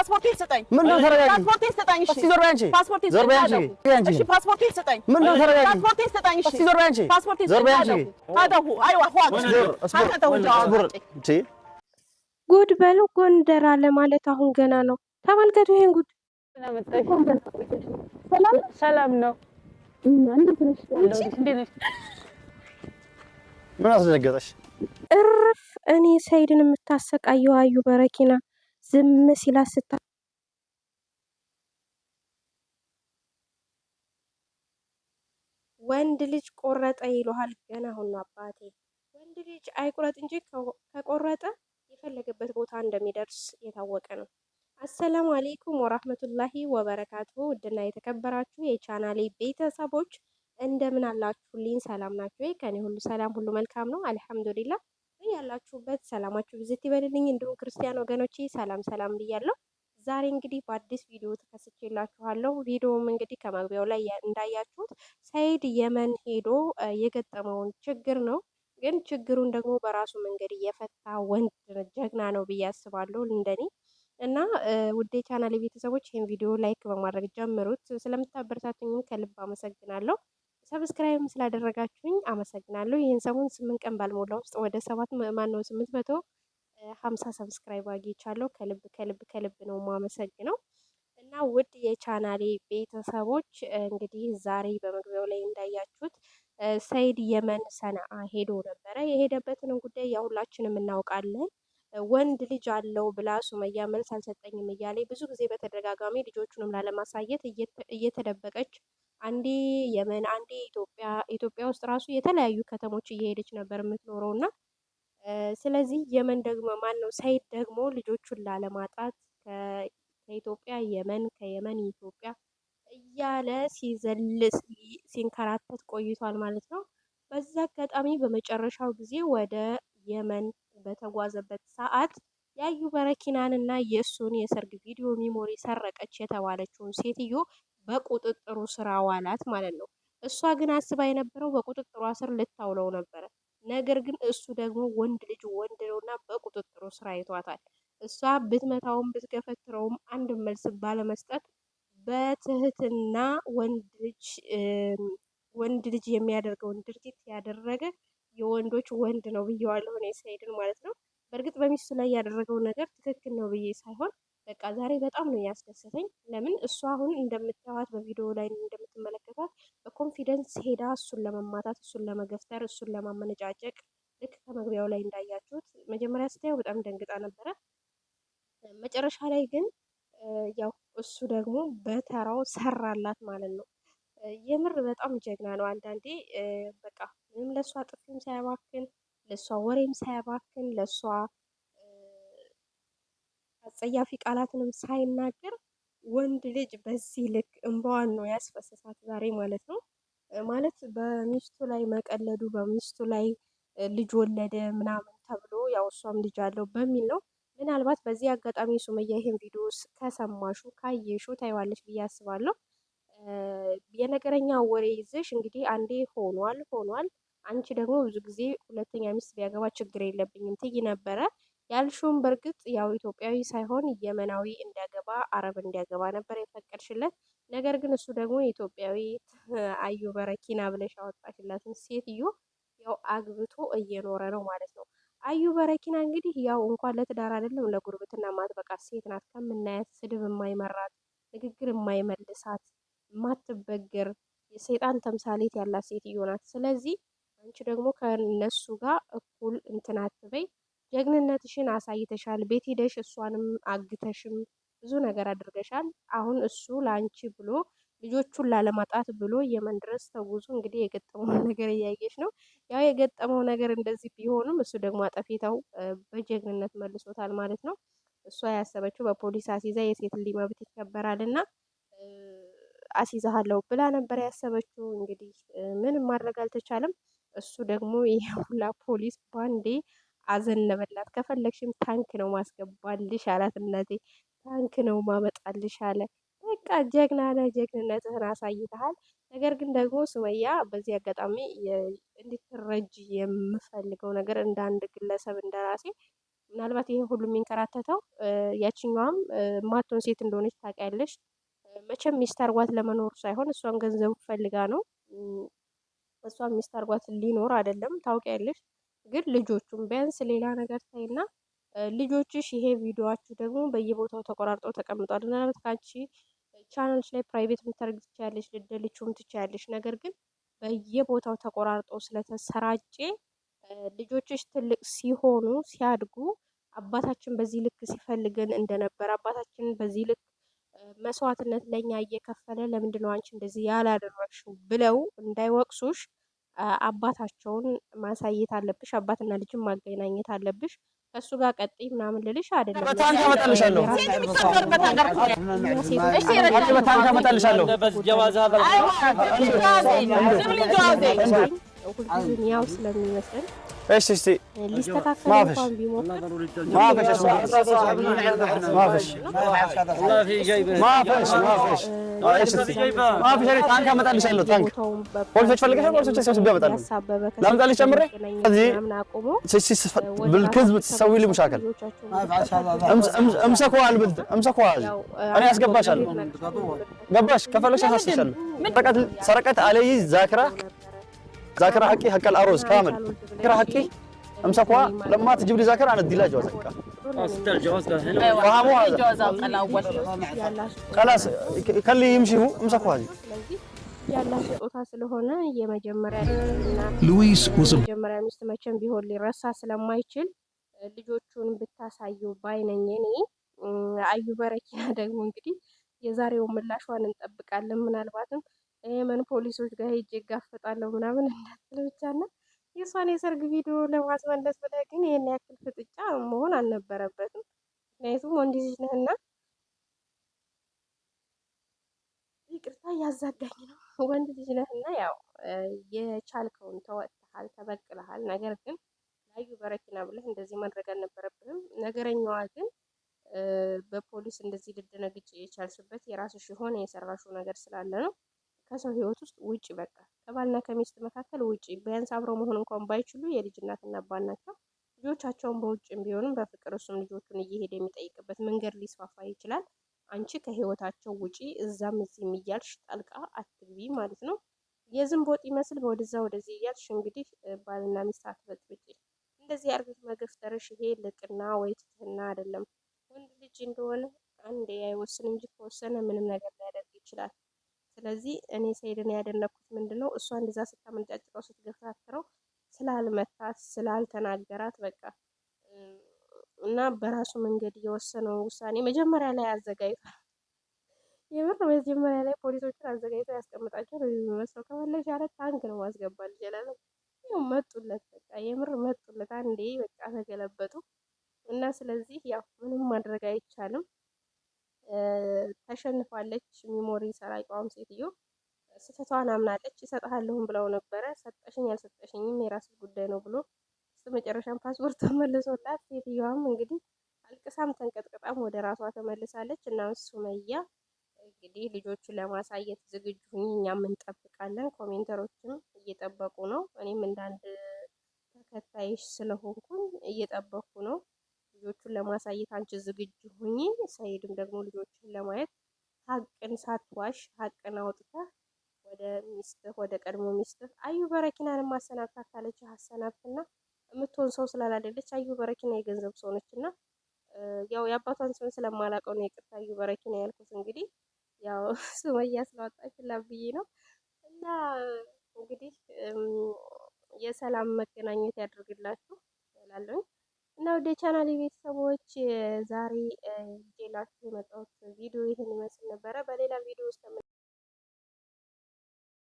ፓስፖርት ይሰጣኝ። ምን ነው ተረጋጊ። ፓስፖርት ይሰጣኝ። እሺ ዞር በይ አንቺ። ፓስፖርት ዞር በይ አንቺ። እሺ ፓስፖርት ይሰጣኝ። ምን ነው ተረጋጊ። ፓስፖርት ይሰጣኝ። እሺ ዞር በይ አንቺ። ፓስፖርት ይሰጣኝ። ዞር በይ አንቺ። አዳሁ አይዋ ኋት አስቡር እንጂ ጉድ በሉ ጎንደር አለ ማለት አሁን ገና ነው። ተመልከቱ ይሄን ጉድ። ሰላም ነው። ምን አስደነገጠሽ? እርፍ እኔ ሰይድን የምታሰቃየው አዩ በረኪና ዝም ሲላት ስታ ወንድ ልጅ ቆረጠ ይለዋል ገና አሁን አባቴ። ወንድ ልጅ አይቁረጥ እንጂ ከቆረጠ የፈለገበት ቦታ እንደሚደርስ የታወቀ ነው። አሰላሙ አሌይኩም ወራህመቱላሂ ወበረካቱ። ውድና የተከበራችሁ የቻናሌ ቤተሰቦች እንደምን አላችሁልኝ? ሰላም ናችሁ? ከኔ ሁሉ ሰላም ሁሉ መልካም ነው አልሐምዱሊላህ። ያላችሁበት ሰላማችሁ ብዝት ይበልልኝ። እንዲሁም ክርስቲያን ወገኖቼ ሰላም ሰላም ብያለሁ። ዛሬ እንግዲህ በአዲስ ቪዲዮ ተከስቼላችኋለሁ። ቪዲዮውም እንግዲህ ከመግቢያው ላይ እንዳያችሁት ሰይድ የመን ሄዶ የገጠመውን ችግር ነው። ግን ችግሩን ደግሞ በራሱ መንገድ እየፈታ ወንድ ጀግና ነው ብዬ አስባለሁ እንደኔ እና ውዴ ቻናል ቤተሰቦች ይህን ቪዲዮ ላይክ በማድረግ ጀምሩት። ስለምታበረታቱኝ ከልብ አመሰግናለሁ። ሰብስክራይብ ስላደረጋችሁኝ አመሰግናለሁ። ይህን ሰሞን 8 ቀን ባልሞላ ውስጥ ወደ 850 ሰብስክራይብ አግኝቻለሁ። ከልብ ነው የማመሰግነው። እና ውድ የቻናሌ ቤተሰቦች እንግዲህ ዛሬ በመግቢያው ላይ እንዳያችሁት ሰይድ የመን ሰነአ ሄዶ ነበረ። የሄደበትን ጉዳይ ያው ሁላችንም እናውቃለን። ወንድ ልጅ አለው ብላ ሱመያ መልስ አልሰጠኝም እያለ ብዙ ጊዜ በተደጋጋሚ ልጆቹንም ላለማሳየት እየተደበቀች አንዴ የመን አንዴ ኢትዮጵያ ውስጥ ራሱ የተለያዩ ከተሞች እየሄደች ነበር የምትኖረው እና ስለዚህ የመን ደግሞ ማን ነው ሰይድ ደግሞ ልጆቹን ላለማጣት ከኢትዮጵያ የመን ከየመን ኢትዮጵያ እያለ ሲዘልስ ሲንከራተት ቆይቷል ማለት ነው። በዛ አጋጣሚ በመጨረሻው ጊዜ ወደ የመን በተጓዘበት ሰዓት ያዩ በረኪናን እና የእሱን የሰርግ ቪዲዮ ሚሞሪ ሰረቀች የተባለችውን ሴትዮ በቁጥጥሩ ስር አዋላት ማለት ነው። እሷ ግን አስባ የነበረው በቁጥጥሯ ስር ልታውለው ነበረ። ነገር ግን እሱ ደግሞ ወንድ ልጅ ወንድ ነውና በቁጥጥሩ ስር አይቷታል። እሷ ብትመታውም ብትገፈትረውም አንድ መልስ ባለመስጠት በትህትና ወንድ ልጅ የሚያደርገውን ድርጊት ያደረገ የወንዶች ወንድ ነው ብዬዋለሁ እኔ ሰይድን ማለት ነው። በእርግጥ በሚስቱ ላይ ያደረገው ነገር ትክክል ነው ብዬ ሳይሆን በቃ ዛሬ በጣም ነው ያስደሰተኝ። ለምን እሷ አሁን እንደምታዩት በቪዲዮ ላይ እንደምትመለከቷት በኮንፊደንስ ሄዳ እሱን ለመማታት፣ እሱን ለመገፍተር፣ እሱን ለማመነጫጨቅ ልክ ከመግቢያው ላይ እንዳያችሁት መጀመሪያ ስታየው በጣም ደንግጣ ነበረ። መጨረሻ ላይ ግን ያው እሱ ደግሞ በተራው ሰራላት ማለት ነው። የምር በጣም ጀግና ነው። አንዳንዴ በቃ ምንም ለእሷ ጥፊም ሳያባክን ለእሷ ወሬም ሳያባክን ለእሷ አጸያፊ ቃላትንም ሳይናገር ወንድ ልጅ በዚህ ልክ እንባዋን ነው ያስፈሰሳት ዛሬ ማለት ነው። ማለት በሚስቱ ላይ መቀለዱ በሚስቱ ላይ ልጅ ወለደ ምናምን ተብሎ ያው እሷም ልጅ አለው በሚል ነው። ምናልባት በዚህ አጋጣሚ ሱመያ ይሄን ቪዲዮ ከሰማሹ ካየሹ ታይዋለች ብዬ አስባለሁ። የነገረኛ ወሬ ይዘሽ እንግዲህ አንዴ ሆኗል አንቺ ደግሞ ብዙ ጊዜ ሁለተኛ ሚስት ቢያገባ ችግር የለብኝም ትይ ነበረ ያልሽውም። በእርግጥ ያው ኢትዮጵያዊ ሳይሆን የመናዊ እንዲያገባ አረብ እንዲያገባ ነበር የፈቀድሽለት። ነገር ግን እሱ ደግሞ የኢትዮጵያዊ አዩ በረኪና ብለሽ አወጣሽላትን ሴትዮ ያው አግብቶ እየኖረ ነው ማለት ነው። አዩ በረኪና እንግዲህ ያው እንኳን ለትዳር አይደለም ለጉርብትና ማትበቃ ሴት ናት። ከምናያት ስድብ የማይመራት ንግግር የማይመልሳት ማትበገር የሰይጣን ተምሳሌት ያላት ሴትዮ ናት። ስለዚህ አንቺ ደግሞ ከነሱ ጋር እኩል እንትን አትበይ። ጀግንነትሽን አሳይተሻል። ቤት ሄደሽ እሷንም አግተሽም ብዙ ነገር አድርገሻል። አሁን እሱ ለአንቺ ብሎ ልጆቹን ላለማጣት ብሎ የመን ድረስ ተጉዞ እንግዲህ የገጠመው ነገር እያየሽ ነው። ያው የገጠመው ነገር እንደዚህ ቢሆንም እሱ ደግሞ አጠፌታው በጀግንነት መልሶታል ማለት ነው። እሷ ያሰበችው በፖሊስ አሲዛ የሴት ልጅ መብት ይከበራል እና አሲዛሃለሁ ብላ ነበር ያሰበችው። እንግዲህ ምንም ማድረግ አልተቻለም። እሱ ደግሞ ይሄ ሁላ ፖሊስ ባንዴ አዘነበላት። ከፈለግሽም ታንክ ነው ማስገባልሽ አላት። እናቴ ታንክ ነው ማመጣልሽ አለ። በቃ ጀግና ነህ፣ ጀግንነትህን አሳይተሃል። ነገር ግን ደግሞ ሱመያ በዚህ አጋጣሚ እንድትረጅ የምፈልገው ነገር እንደ አንድ ግለሰብ እንደራሴ ምናልባት ይሄ ሁሉ የሚንከራተተው ያችኛዋም ማቶን ሴት እንደሆነች ታውቂያለሽ። መቼም ሚስት አርጓት ለመኖር ሳይሆን እሷም ገንዘቡ ፈልጋ ነው። እሷም ሚስት አርጓት ሊኖር አይደለም ታውቂያለሽ። ግን ልጆቹም ቢያንስ ሌላ ነገር ታይና ልጆችሽ ይሄ ቪዲዮአችሁ ደግሞ በየቦታው ተቆራርጦ ተቀምጧል። ምናልባት ካንቺ ቻናልሽ ላይ ፕራይቬት የምታደርግ ትችያለሽ፣ ልደልችውም ትችያለሽ። ነገር ግን በየቦታው ተቆራርጦ ስለተሰራጨ ልጆችሽ ትልቅ ሲሆኑ ሲያድጉ አባታችን በዚህ ልክ ሲፈልገን እንደነበር አባታችን በዚህ ልክ መስዋዕትነት ለኛ እየከፈለ ለምንድን ነው አንቺ እንደዚህ ያላደረግሽው ብለው እንዳይወቅሱሽ አባታቸውን ማሳየት አለብሽ። አባትና ልጅም ማገናኘት አለብሽ። ከሱ ጋር ቀጥይ ምናምን ልልሽ አይደለም። በታንክ አመጣልሻለሁ። በታንክ አመጣልሻለሁ። ሁልጊዜም ያው ስለሚመስል ايش تشتي؟ ሊስተካከል ما فيش እንኳን ቢሞክር ما فيش اسمع ما فيش والله في جايبه ما فيش ما فيش ايش تشتي؟ ما فيش انا تانك አመጣልሻለሁ ታንክ ፖሊሶች ፈልገሽ ፖሊሶች ሲያስቡ ያመጣሉ ላምጣልሽ ጨምሬ እዚህ بالكذب تسوي لي مشاكل امسكوا البنت امسكوا انا اسقباشالሁ ገባሽ ከፈለሽ አሳስሻለሁ سرقت علي ذاكرة حقي حق الأروز كامل ذاكرة حقي امسكوها لما تجيب لي ذاكرة أنا أدي لها جواز حقها ستة الجواز كان هنا فهموا هذا الجواز الأول خلاص خليه يمشي هو امسكوها هذه ያላት ስጦታ ስለሆነ የመጀመሪያ ሚስት መቼም ቢሆን ሊረሳ ስለማይችል ልጆቹን ብታሳዩ ባይነኝ እኔ። አዩ በረኪና ደግሞ እንግዲህ የዛሬው ምላሿን እንጠብቃለን። ምናልባትም የመን ፖሊሶች ጋር ሄጄ እጋፈጣለሁ ምናምን እንዳትል ብቻና የእሷን የሰርግ ቪዲዮ ለማስመለስ ብለህ ግን ይሄን ያክል ፍጥጫ መሆን አልነበረበትም። ምክንያቱም ወንድ ልጅ ነህና ይቅርታ እያዛጋኝ ነው። ወንድ ልጅ ነህና ያው የቻልከውን ተወጥተሃል፣ ተበቅለሃል። ነገር ግን ላዩ በረኪና ብለህ እንደዚህ ማድረግ አልነበረብህም። ነገረኛዋ ግን በፖሊስ እንደዚህ ልደነግጭ የቻልሽበት የራስሽ የሆነ የሰራሽው ነገር ስላለ ነው። ከሰው ህይወት ውስጥ ውጪ፣ በቃ ከባልና ከሚስት መካከል ውጪ። ቢያንስ አብረው መሆን እንኳን ባይችሉ የልጅ እናትና አባት ናቸው። ልጆቻቸውን በውጭም ቢሆንም በፍቅር እሱም ልጆቹን እየሄደ የሚጠይቅበት መንገድ ሊስፋፋ ይችላል። አንቺ ከህይወታቸው ውጪ፣ እዛም እዚህም እያልሽ ጣልቃ አትግቢ ማለት ነው። የዝንቦጥ ይመስል ወደዛ ወደዚህ እያልሽ እንግዲህ ባልና ሚስት አትበጥብጪ። እንደዚህ አርግት መገፍተርሽ ይሄ ልቅና ወይ ትህትና አይደለም። ወንድ ልጅ እንደሆነ አንዴ አይወስን እንጂ ከወሰነ ምንም ነገር ሊያደርግ ይችላል። ስለዚህ እኔ ሰይድን ያደነኩት ምንድነው እሷ እንደዛ ስታመንጫጭቀው ስትገፍታትረው ስላልመታት ስላልተናገራት በቃ እና በራሱ መንገድ የወሰነው ውሳኔ መጀመሪያ ላይ አዘጋጅቷል። የምር መጀመሪያ ላይ ፖሊሶችን አዘጋጅቶ ያስቀምጣቸው ነው የሚመስለው። ከፈለሽ ያለ ታንክ ነው ማስገባል ይችላል። ያው መጡለት፣ በቃ የምር መጡለት። አንዴ በቃ ተገለበጡ እና ስለዚህ ያው ምንም ማድረግ አይቻልም። ተሸንፋለች። ሚሞሪ ሰራቂዋም ሴትዮ ስህተቷን አምናለች። ይሰጥሃለሁም ብለው ነበረ። ሰጠሽኝ ያልሰጠሽኝም የራስሽ ጉዳይ ነው ብሎ መጨረሻም ፓስፖርት ተመልሶላት ሴትዮዋም እንግዲህ አልቅሳም ተንቀጥቅጣም ወደ ራሷ ተመልሳለች። እና ሱመያ እንግዲህ ልጆቹን ለማሳየት ዝግጁ ሁኚ፣ እኛም እንጠብቃለን። ኮሜንተሮችም እየጠበቁ ነው። እኔም እንዳንድ ተከታይሽ ስለሆንኩኝ እየጠበኩ ነው። ልጆቹን ለማሳየት አንቺ ዝግጁ ሁኚ። ሰይድም ደግሞ ልጆቹን ለማየት ሀቅን ሳትዋሽ ሀቅን አውጥተህ ወደ ሚስትህ ወደ ቀድሞ ሚስትህ አዩ በረኪናን ማሰናብታት ካለች አሰናብትና የምትሆን ሰው ስላላደለች አዩ በረኪና የገንዘብ ሰው ነች እና ያው የአባቷን ስም ስለማላውቀው ነው ይቅርታ አዩ በረኪና ያልኩት። እንግዲህ ያው ሱመያ ስላወጣችላት ብዬ ነው። እና እንግዲህ የሰላም መገናኘት ያድርግላችሁ እላለሁ። እና ወደ ቻናል ቤተሰቦች ዛሬ ይዤላችሁ የመጣሁት ቪዲዮ ይህን ይመስል ነበረ። በሌላ ቪዲዮ ውስጥ